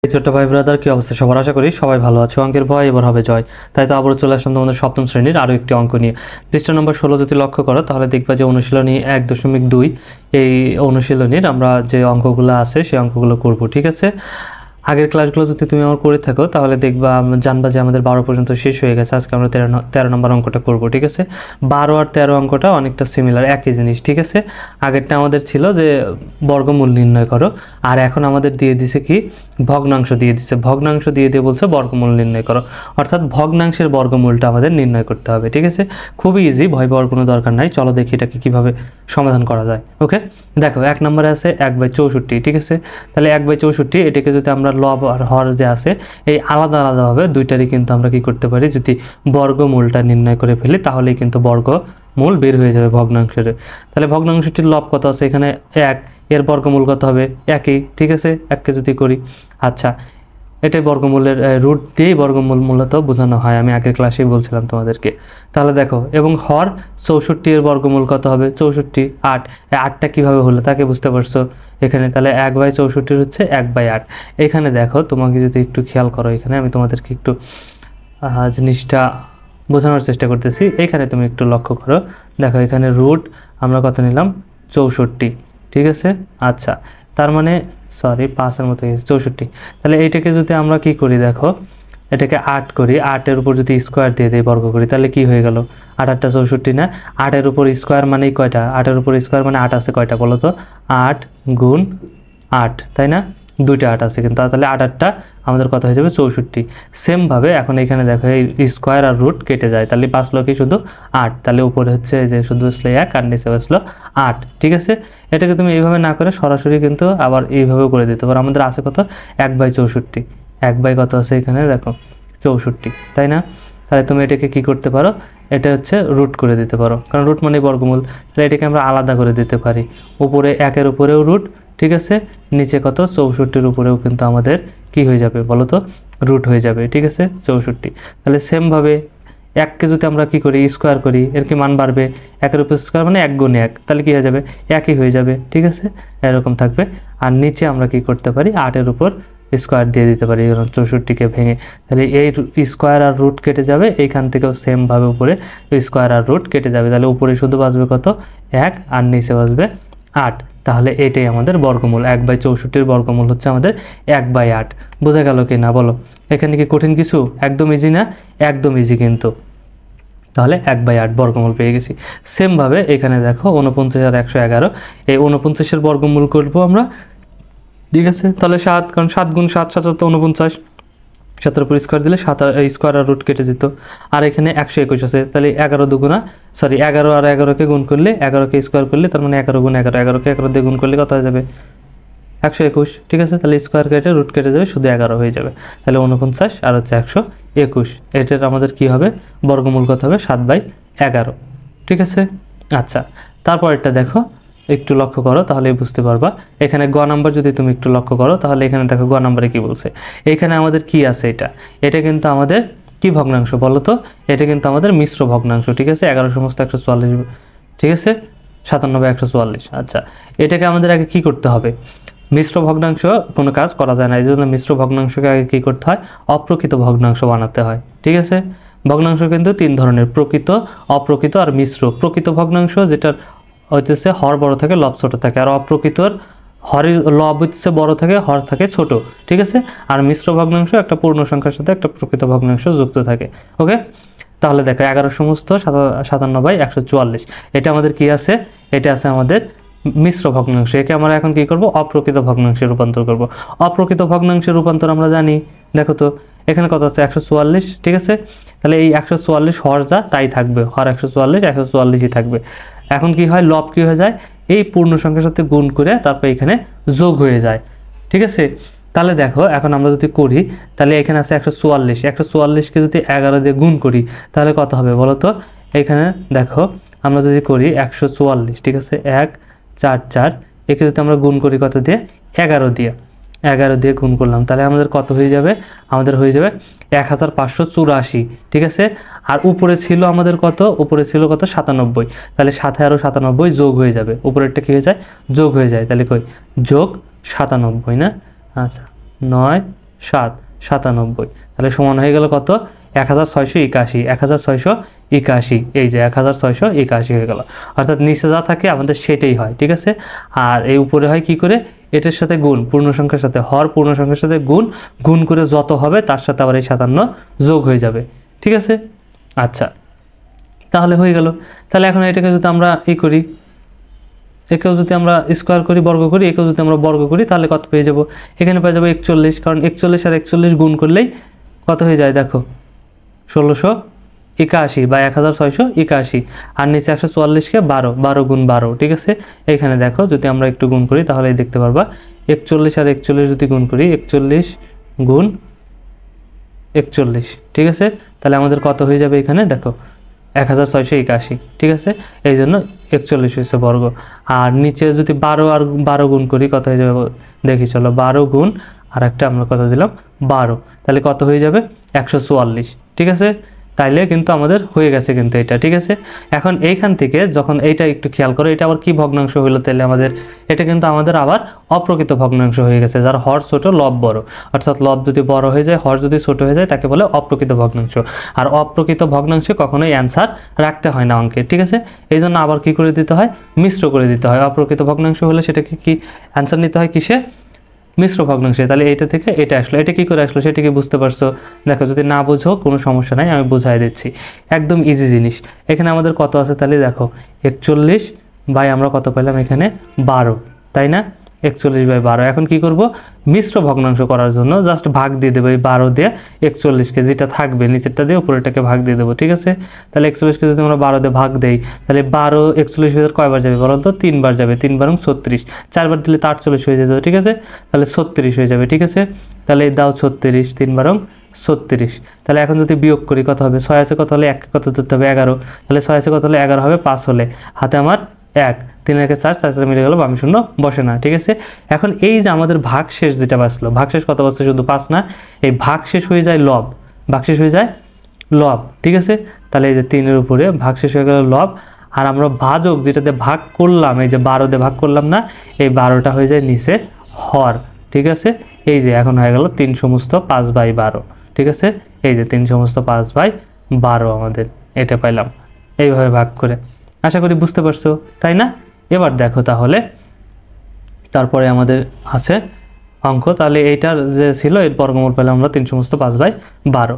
এই ছোট্ট ভাই ব্রাদার কি অবস্থা সবার, আশা করি সবাই ভালো আছে। অঙ্কের ভয় এবার হবে জয়, তাই তো আবারও চলে আসলাম তোমাদের সপ্তম শ্রেণীর আরও একটি অঙ্ক নিয়ে। পৃষ্ঠা নম্বর 16 যদি লক্ষ্য করো তাহলে দেখবা যে অনুশীলনী 1.2 এই অনুশীলনীর আমরা যে অঙ্কগুলো আছে সেই অঙ্কগুলো করব, ঠিক আছে। আগের ক্লাসগুলো যদি তুমি আমার করে থাকো তাহলে দেখবা জানবা যে আমাদের 12 পর্যন্ত শেষ হয়ে গেছে। আজকে আমরা 13 নম্বর অঙ্কটা করব, ঠিক আছে। 12 আর 13 অঙ্কটা অনেকটা সিমিলার, একই জিনিস, ঠিক আছে। আগেরটা আমাদের ছিল যে বর্গমূল নির্ণয় করো, আর এখন আমাদের দিয়ে দিছে কি ভগ্নাংশ দিয়ে দিছে। ভগ্নাংশ দিয়ে বলছে বর্গমূল নির্ণয় করো, অর্থাৎ ভগ্নাংশের বর্গমূলটা আমাদের নির্ণয় করতে হবে, ঠিক আছে। খুবই ইজি, ভয় পাওয়ার কোনো দরকার নাই। চলো দেখি এটাকে কিভাবে সমাধান করা যায়। ওকে, দেখো 1 নম্বরে আছে 1/64, ঠিক আছে। তাহলে 1/64 এটাকে যদি আমরা লব আর হর যে আছে এই আলাদা আলাদাভাবে দুইটারই কিন্তু আমরা কি করতে পারি, যদি বর্গমূলটা নির্ণয় করে ফেলি তাহলেই কিন্তু বর্গমূল বের হয়ে যাবে ভগ্নাংশের। তাহলে ভগ্নাংশটির লব কত আছে এখানে 1, এর বর্গমূল কত হবে 1ই, ঠিক আছে। 1কে যদি করি, আচ্ছা এটাই বর্গমূলের রুট দিয়েই বর্গমূল মূলত বোঝানো হয়, আমি আগের ক্লাসেই বলছিলাম তোমাদেরকে। তাহলে দেখো, এবং হর 64 এর বর্গমূল কত হবে 64, 8। এই 8টা কীভাবে হলো তাকে বুঝতে পারছো এখানে। তাহলে 1/64 হচ্ছে 1/8। এখানে দেখো, তোমাকে যদি একটু খেয়াল করো, এখানে আমি তোমাদেরকে একটু জিনিসটা বোঝানোর চেষ্টা করতেছি। এখানে তুমি একটু লক্ষ্য করো, দেখো এখানে রুট আমরা কত নিলাম 64, ঠিক আছে। আচ্ছা, তার মানে সরি 5-এর মতো গেছে 64। তাহলে এইটাকে যদি আমরা কি করি, দেখো এটাকে 8 করি, 8-এর উপর যদি স্কোয়ার দিয়ে দিই বর্গ করি তাহলে কি হয়ে গেল 8 8টা 64 না। 8-এর উপর স্কোয়ার মানেই কয়টা, 8-এর উপর স্কোয়ার মানে 8 আছে কয়টা বলো তো, 8 গুণ 8, তাই না, 2টা 8 আছে কিন্তু। তাহলে 8 8টা আমাদের কত হয়ে যাবে 64। সেমভাবে এখন এখানে দেখো এই স্কোয়ার আর রুট কেটে যায়, তাহলে বাঁচলো কি শুধু 8। তাহলে উপরে হচ্ছে যে শুধু আসলে 1 আর নিচে আসলো 8, ঠিক আছে। এটাকে তুমি এইভাবে না করে সরাসরি কিন্তু আবার এইভাবেও করে দিতে পারো। আমাদের আছে কত 1/64, 1 কত আছে এখানে দেখো 64, তাই না। তাহলে তুমি এটাকে কি করতে পারো, এটা হচ্ছে রুট করে দিতে পারো, কারণ রুট মানে বর্গমূল। তাহলে এটাকে আমরা আলাদা করে দিতে পারি, উপরে 1-এর উপরেও রুট, ঠিক আছে, নিচে কত 64-এর উপরেও কিন্তু আমাদের কি হয়ে যাবে বলো তো, রুট হয়ে যাবে, ঠিক আছে 64। তাহলে সেমভাবে 1কে যদি আমরা কি করি স্কোয়ার করি, এর কি মান বাড়বে, 1-এর উপর স্কোয়ার মানে 1 গুণ 1, তাহলে কি হয়ে যাবে 1ই হয়ে যাবে, ঠিক আছে, এরকম থাকবে। আর নিচে আমরা কি করতে পারি 8-এর উপর স্কোয়ার দিয়ে দিতে পারি 64কে ভেঙে, তাহলে এই স্কোয়ার আর রুট কেটে যাবে। এইখান থেকেও সেমভাবে উপরে স্কোয়ার আর রুট কেটে যাবে, তাহলে উপরে শুধু বাঁচবে কত 1 আর নিচে বাঁচবে 8। তাহলে এটাই আমাদের বর্গমূল, 1/64-এর বর্গমূল হচ্ছে আমাদের 1/8। বোঝা গেল কি না বলো, এখানে কি কঠিন কিছু, একদম ইজি না, একদম ইজি কিন্তু। তাহলে 1/8 বর্গমূল পেয়ে গেছি। সেমভাবে এখানে দেখো 49 আর 111, এই 49-এর বর্গমূল করবো আমরা, ঠিক আছে। তাহলে 7, কারণ 7 গুণ 7 7 49, 7-এর উপর স্কোয়ার দিলে 7 আর স্কোয়ার আর রুট কেটে যেত। আর এখানে 121 আছে, তাহলে 11 দুগুণা সরি 11 আর 11কে গুণ করলে, 11কে স্কোয়ার করলে তার মানে 11 গুণ 11, 11কে 11 দিয়ে গুণ করলে কত হয়ে যাবে 121, ঠিক আছে। তাহলে স্কোয়ার কেটে রুট কেটে যাবে, শুধু 11 হয়ে যাবে। তাহলে 49 আর হচ্ছে 121, এটার আমাদের কি হবে বর্গমূল কত হবে 7/11, ঠিক আছে। আচ্ছা, তারপর এটা দেখো একটু লক্ষ্য করো তাহলেই বুঝতে পারবা। এখানে গ নাম্বার যদি তুমি একটু লক্ষ্য করো তাহলে এখানে দেখো গ নাম্বারে কি বলছে। এখানে আমাদের কি আছে, এটা কিন্তু আমাদের কি ভগ্নাংশ বলো তো, এটা কিন্তু আমাদের মিশ্র ভগ্নাংশ, ঠিক আছে। 11 সমস্ত 144, ঠিক আছে, 97/144। আচ্ছা, এটাকে আমাদের আগে কি করতে হবে, মিশ্র ভগ্নাংশ কোনো কাজ করা যায় না, এই জন্য মিশ্র ভগ্নাংশকে আগে কী করতে হয়, অপ্রকৃত ভগ্নাংশ বানাতে হয়, ঠিক আছে। ভগ্নাংশ কিন্তু 3 ধরনের, প্রকৃত, অপ্রকৃত আর মিশ্র। প্রকৃত ভগ্নাংশ যেটার হইতেছে হর বড় থাকে লব ছোট থাকে, আর অপ্রকৃতর হরের লব হচ্ছে বড় থাকে হর থাকে ছোট, ঠিক আছে। আর মিশ্র ভগ্নাংশ একটা পূর্ণ সংখ্যার সাথে একটা প্রকৃত ভগ্নাংশ যুক্ত থাকে। ওকে, তাহলে দেখো 11 সমস্ত 97/144, এটা আমাদের কি আছে, এটা আছে আমাদের মিশ্র ভগ্নাংশ। একে আমরা এখন কি করব, অপ্রকৃত ভগ্নাংশে রূপান্তর করব। অপ্রকৃত ভগ্নাংশের রূপান্তর আমরা জানি, দেখো তো এখানে কত আছে 144, ঠিক আছে। তাহলে এই 144 হর যা তাই থাকবে, হর 144 144ই থাকবে। এখন কি হয়, লব কি হয়ে যায়, এই পূর্ণ সংখ্যার সাথে গুণ করে তারপর এখানে যোগ হয়ে যায়, ঠিক আছে। তাহলে দেখো এখন আমরা যদি করি তাহলে এখানে আছে 144, 144কে যদি 11 দিয়ে গুণ করি তাহলে কত হবে বলো তো। এখানে দেখো আমরা যদি করি 144, ঠিক আছে, 1 4 4, একে যদি আমরা গুণ করি কত দিয়ে 11 দিয়ে, 11 দিয়ে গুণ করলাম, তাহলে আমাদের কত হয়ে যাবে, আমাদের হয়ে যাবে 1584, ঠিক আছে। আর উপরে ছিল আমাদের কত, উপরে ছিল কত 97, তাহলে 7 আরও 97 যোগ হয়ে যাবে, উপরেরটা কী হয়ে যায় যোগ হয়ে যায়, তাহলে কই যোগ 97 না। আচ্ছা 9 97, তাহলে সমান হয়ে গেল কত 1681, 1681, এই যে 1681 হয়ে গেল। অর্থাৎ নিচে যা থাকে আমাদের সেটাই হয়, ঠিক আছে। আর এই উপরে হয় কি করে, এটার সাথে গুণ, পূর্ণ সংখ্যার সাথে হর, পূর্ণ সংখ্যার সাথে গুণ করে যত হবে তার সাথে আবার এই 57 যোগ হয়ে যাবে, ঠিক আছে। আচ্ছা, তাহলে হয়ে গেল। তাহলে এখন এটাকে যদি আমরা করি, একেও যদি আমরা স্কোয়ার করি, বর্গ করি, একেও যদি আমরা বর্গ করি, তাহলে কত পেয়ে যাব, এখানে পেয়ে যাবো 41, কারণ 41 আর 41 গুণ করলেই কত হয়ে যায় দেখো 1681 বা 1681, আর নিচে 144কে 12 গুণ 12, ঠিক আছে। এইখানে দেখো যদি আমরা একটু গুণ করি তাহলেই দেখতে পারবা 41 আর 41 যদি গুণ করি, 41 গুণ 41, ঠিক আছে। তাহলে আমাদের কত হয়ে যাবে এখানে দেখো 1681, ঠিক আছে। এই জন্য 41 হচ্ছে বর্গ। আর নিচে যদি 12 আর 12 গুণ করি কত হয়ে যাবে দেখি চলো, 12 গুণ আর একটা আমরা কত দিলাম 12, তাহলে কত হয়ে যাবে 144, ঠিক আছে। তাইলে কিন্তু আমাদের হয়ে গেছে কিন্তু এটা, ঠিক আছে। এখন এইখান থেকে যখন এইটা একটু খেয়াল করো, এটা আবার কি ভগ্নাংশ হইলো, তাহলে আমাদের এটা কিন্তু আমাদের আবার অপ্রকৃত ভগ্নাংশ হয়ে গেছে, যার হর ছোট লব বড়। অর্থাৎ লব যদি বড় হয়ে যায়, হর যদি ছোট হয়ে যায়, তাকে বলে অপ্রকৃত ভগ্নাংশ। আর অপ্রকৃত ভগ্নাংশে কখনোই অ্যান্সার রাখতে হয় না অঙ্কে, ঠিক আছে। এই জন্য আবার কি করে দিতে হয়, মিশ্র করে দিতে হয়। অপ্রকৃত ভগ্নাংশ হলে সেটাকে কি অ্যান্সার নিতে হয় কিসে, মিশ্র ভগ্নাংশে। তাহলে এটা থেকে এটা আসলো, এটা কি করে আসলো সেটা কি বুঝতে পারছো? দেখো, যদি না বুঝো কোনো সমস্যা নাই, আমি বুঝাই দিচ্ছি, একদম ইজি জিনিস। এখানে আমাদের কত আছে তাহলে দেখো 41 বাই আমরা কত পেলাম এখানে 12, তাই না, 41 বাই 12। এখন কি করব, মিশ্র ভগ্নাংশ করার জন্য জাস্ট ভাগ দিয়ে দেবো, এই 12 দিয়ে 41কে, যেটা থাকবে নিচেরটা দিয়ে উপরেটাকে ভাগ দিয়ে দেবো, ঠিক আছে। তাহলে 41কে যদি আমরা 12 দিয়ে ভাগ দেই, তাহলে 12 41 ভিতরে কয়বার যাবে বলো তো, 3 বার যাবে, 3 বারং 36, 4 বার দিলে তো 48 হয়ে যেত, ঠিক আছে। তাহলে 36 হয়ে যাবে, ঠিক আছে। তাহলে দাও 36, 3 বারং 36। তাহলে এখন যদি বিয়োগ করি কত হবে, 6 আছে কত হলে 1 কত ধরতে হবে 11, তাহলে 6 আছে কত হলে 11 হবে, 5 হলে হাতে আমার 1, 3 একে 4, 4 মিলে গেল, বাম শূন্য বসে না, ঠিক আছে। এখন এই যে আমাদের ভাগশেষ যেটা বাঁচলো, ভাগশেষ কত বাঁচছে, শুধু 5 না, এই ভাগশেষ হয়ে যায় লব, ভাগশেষ হয়ে যায় লব, ঠিক আছে। তাহলে এই যে 3-এর উপরে ভাগশেষ হয়ে গেল লব। আর আমরা ভাজক যেটাতে ভাগ করলাম, এই যে 12 দিয়ে ভাগ করলাম না, এই 12টা হয়ে যায় নিচে হর, ঠিক আছে। এই যে এখন হয়ে গেল 3 সমস্ত 5/12, ঠিক আছে। এই যে 3 সমস্ত 5/12 আমাদের এটা পাইলাম এইভাবে ভাগ করে। আশা করি বুঝতে পারছো, তাই না? এবার দেখো তাহলে তারপরে আমাদের আছে অঙ্ক, তাহলে এইটার যে ছিল এর বর্গমূল পেলাম আমরা 3 সমস্ত 5/12।